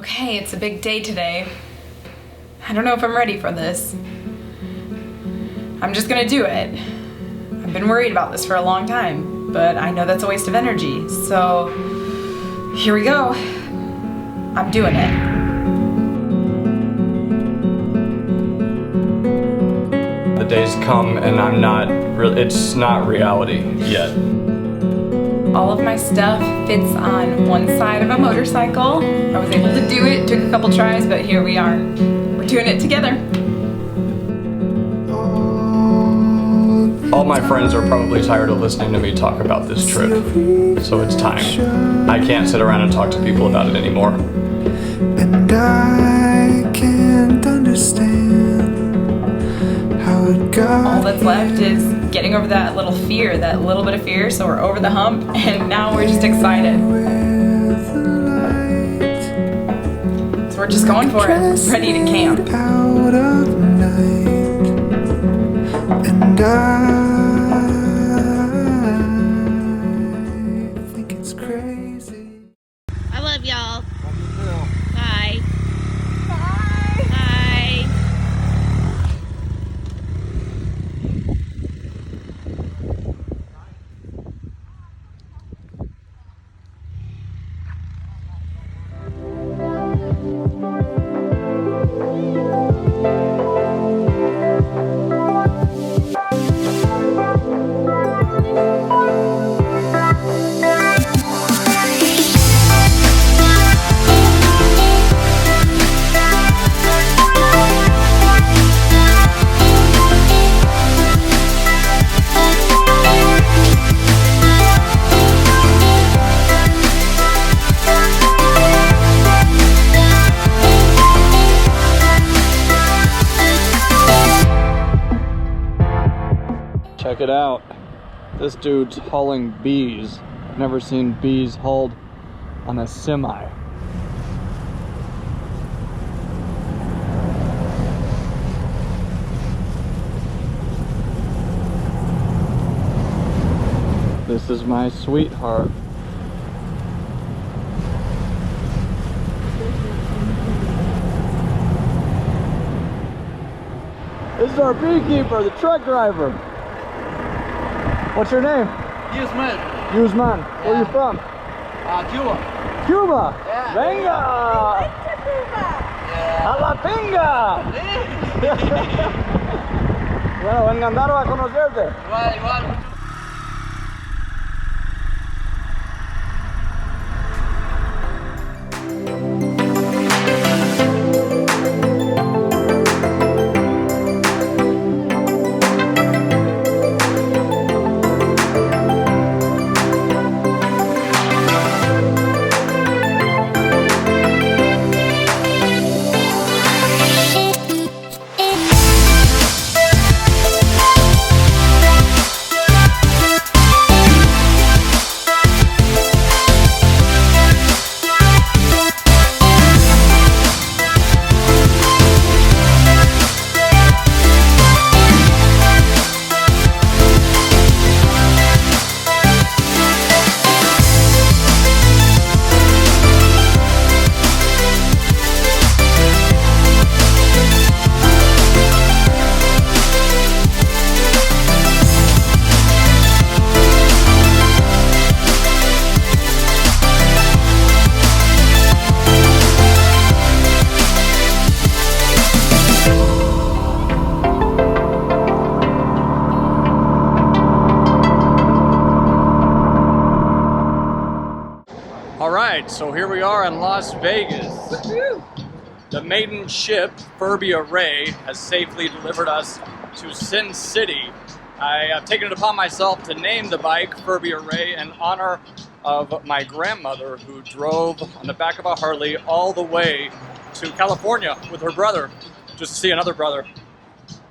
Okay, it's a big day today. I don't know if I'm ready for this. I'm just gonna do it. I've been worried about this for a long time, but I know that's a waste of energy, so here we go. I'm doing it. The day's come and I'm not it's not reality yet. All of my stuff fits on one side of a motorcycle. I was able to do it, took a couple tries, but here we are. We're doing it together. All my friends are probably tired of listening to me talk about this trip, so it's time. I can't sit around and talk to people about it anymore. And I can't understand how it got. All that's left is getting over that little fear, that little bit of fear, so we're over the hump, and now we're just excited. So we're just going for it, ready to camp. Out of night, and I think it's crazy. I love y'all. Bye. Bye. Bye. Check it out. This dude's hauling bees. I've never seen bees hauled on a semi. This is my sweetheart. This is our beekeeper, the truck driver. What's your name? Usman. Usman. Where are you from? Cuba. Cuba. Yeah. Venga. Yeah. A la pinga. Bueno, encantado a conocerte. Igual, igual. Alright, so here we are in Las Vegas. The maiden ship, Furbia Ray, has safely delivered us to Sin City. I have taken it upon myself to name the bike Furbia Ray in honor of my grandmother, who drove on the back of a Harley all the way to California with her brother, just to see another brother.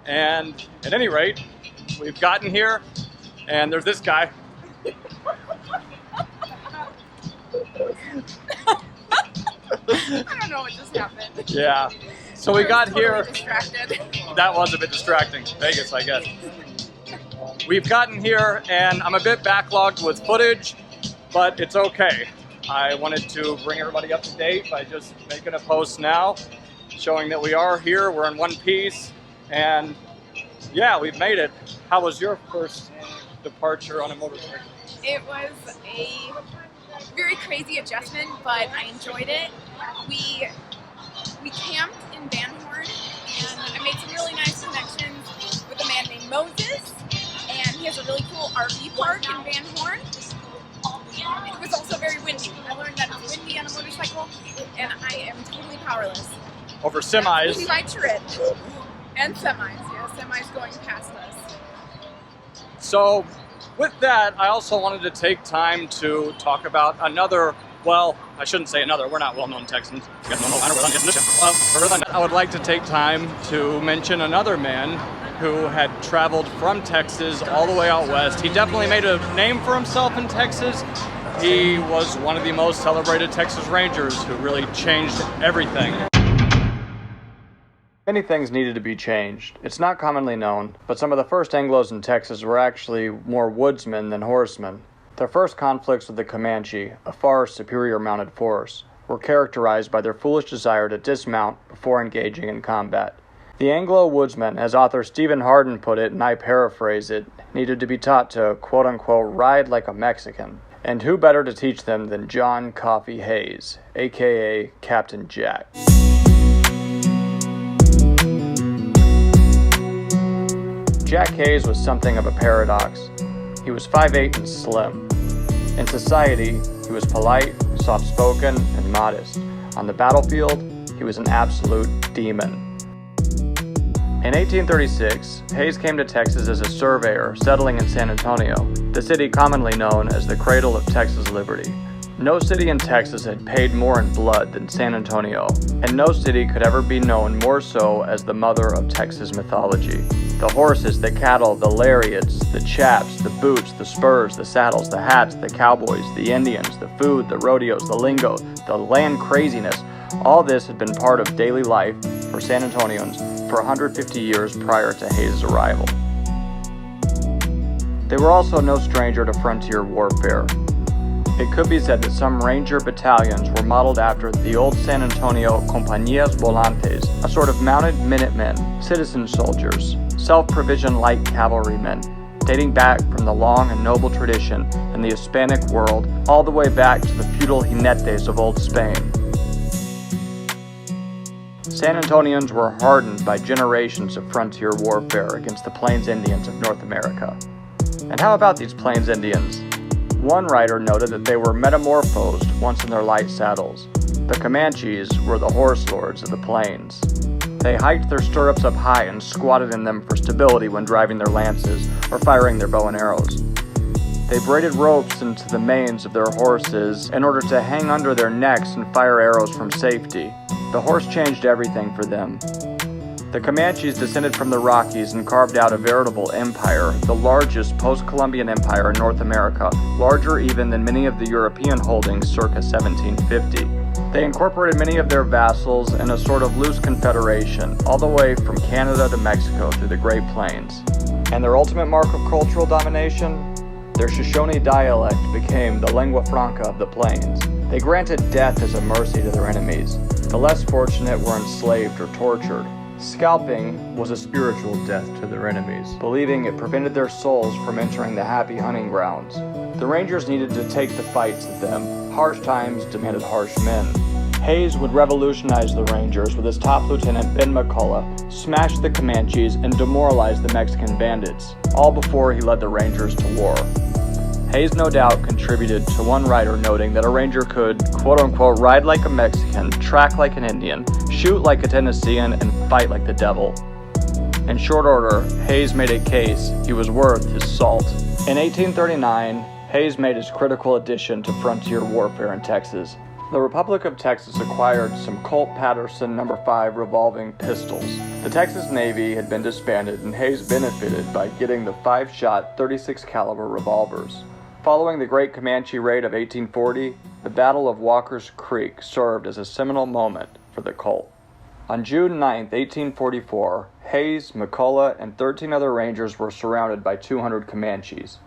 And at any rate, we've gotten here, and there's this guy. I don't know what just happened. Yeah. So we got here. Distracted. That was a bit distracting. Vegas, I guess. We've gotten here, and I'm a bit backlogged with footage, but it's okay. I wanted to bring everybody up to date by just making a post now, showing that we are here, we're in one piece, and yeah, we've made it. How was your first departure on a motorcycle? It was a very crazy adjustment, but I enjoyed it. We camped in Van Horn, and I made some really nice connections with a man named Moses, and he has a really cool RV park in Van Horn. It was also very windy. I learned that it's windy on a motorcycle, and I am totally powerless. Over semis. That's my trip. And semis, yeah, semis going past us. So, with that, I also wanted to take time to talk about another, well, I shouldn't say another, we're not well-known Texans. I would like to take time to mention another man who had traveled from Texas all the way out west. He definitely made a name for himself in Texas. He was one of the most celebrated Texas Rangers who really changed everything. Many things needed to be changed. It's not commonly known, but some of the first Anglos in Texas were actually more woodsmen than horsemen. Their first conflicts with the Comanche, a far superior mounted force, were characterized by their foolish desire to dismount before engaging in combat. The Anglo woodsmen, as author Stephen Hardin put it, and I paraphrase it, needed to be taught to quote-unquote ride like a Mexican. And who better to teach them than John Coffee Hayes, aka Captain Jack. Jack Hayes was something of a paradox. He was 5'8" and slim. In society, he was polite, soft-spoken, and modest. On the battlefield, he was an absolute demon. In 1836, Hayes came to Texas as a surveyor, settling in San Antonio, the city commonly known as the cradle of Texas liberty. No city in Texas had paid more in blood than San Antonio, and no city could ever be known more so as the mother of Texas mythology. The horses, the cattle, the lariats, the chaps, the boots, the spurs, the saddles, the hats, the cowboys, the Indians, the food, the rodeos, the lingo, the land craziness, all this had been part of daily life for San Antonians for 150 years prior to Hayes' arrival. They were also no stranger to frontier warfare. It could be said that some ranger battalions were modeled after the old San Antonio Compañías Volantes, a sort of mounted minutemen, citizen soldiers, self-provision light cavalrymen, dating back from the long and noble tradition in the Hispanic world all the way back to the feudal Jinetes of old Spain. San Antonians were hardened by generations of frontier warfare against the Plains Indians of North America. And how about these Plains Indians? One writer noted that they were metamorphosed once in their light saddles. The Comanches were the horse lords of the plains. They hiked their stirrups up high and squatted in them for stability when driving their lances or firing their bow and arrows. They braided ropes into the manes of their horses in order to hang under their necks and fire arrows from safety. The horse changed everything for them. The Comanches descended from the Rockies and carved out a veritable empire, the largest post-Columbian empire in North America, larger even than many of the European holdings circa 1750. They incorporated many of their vassals in a sort of loose confederation, all the way from Canada to Mexico through the Great Plains. And their ultimate mark of cultural domination? Their Shoshone dialect became the lingua franca of the plains. They granted death as a mercy to their enemies. The less fortunate were enslaved or tortured. Scalping was a spiritual death to their enemies, believing it prevented their souls from entering the happy hunting grounds. The Rangers needed to take the fight to them. Harsh times demanded harsh men. Hayes would revolutionize the Rangers with his top lieutenant Ben McCullough, smash the Comanches, and demoralize the Mexican bandits, all before he led the Rangers to war. Hayes no doubt contributed to one writer noting that a Ranger could, quote-unquote, ride like a Mexican, track like an Indian, shoot like a Tennessean, and fight like the devil. In short order, Hayes made a case he was worth his salt. In 1839, Hayes made his critical addition to frontier warfare in Texas. The Republic of Texas acquired some Colt Patterson No. 5 revolving pistols. The Texas Navy had been disbanded, and Hayes benefited by getting the 5-shot 36 caliber revolvers. Following the Great Comanche Raid of 1840, the Battle of Walker's Creek served as a seminal moment for the Colt. On June 9, 1844, Hayes, McCullough, and 13 other Rangers were surrounded by 200 Comanches.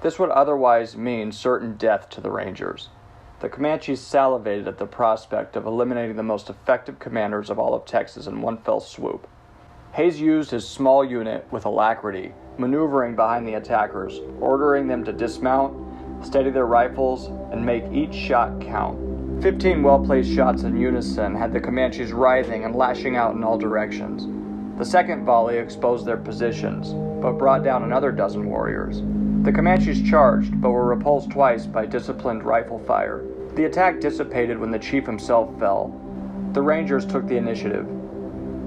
This would otherwise mean certain death to the Rangers. The Comanches salivated at the prospect of eliminating the most effective commanders of all of Texas in one fell swoop. Hayes used his small unit with alacrity, maneuvering behind the attackers, ordering them to dismount, steady their rifles, and make each shot count. 15 well-placed shots in unison had the Comanches writhing and lashing out in all directions. The second volley exposed their positions, but brought down another dozen warriors. The Comanches charged, but were repulsed twice by disciplined rifle fire. The attack dissipated when the chief himself fell. The Rangers took the initiative.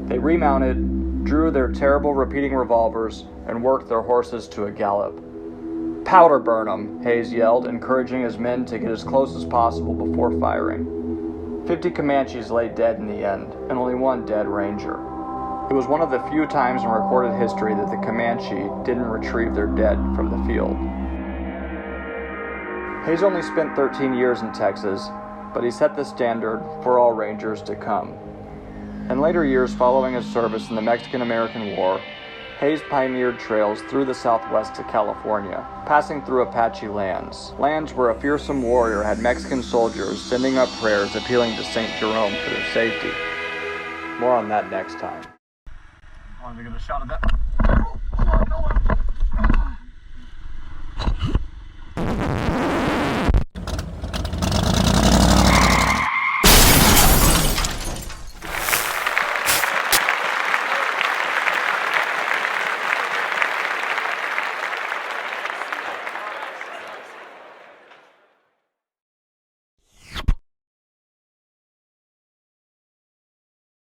They remounted, drew their terrible repeating revolvers, and worked their horses to a gallop. "Powder burn 'em," Hayes yelled, encouraging his men to get as close as possible before firing. 50 Comanches lay dead in the end, and only one dead Ranger. It was one of the few times in recorded history that the Comanche didn't retrieve their dead from the field. Hayes only spent 13 years in Texas, but he set the standard for all Rangers to come. In later years following his service in the Mexican-American War, Hayes pioneered trails through the Southwest to California, passing through Apache lands where a fearsome warrior had Mexican soldiers sending up prayers appealing to St. Jerome for their safety. More on that next time. I wanted to get a shot of that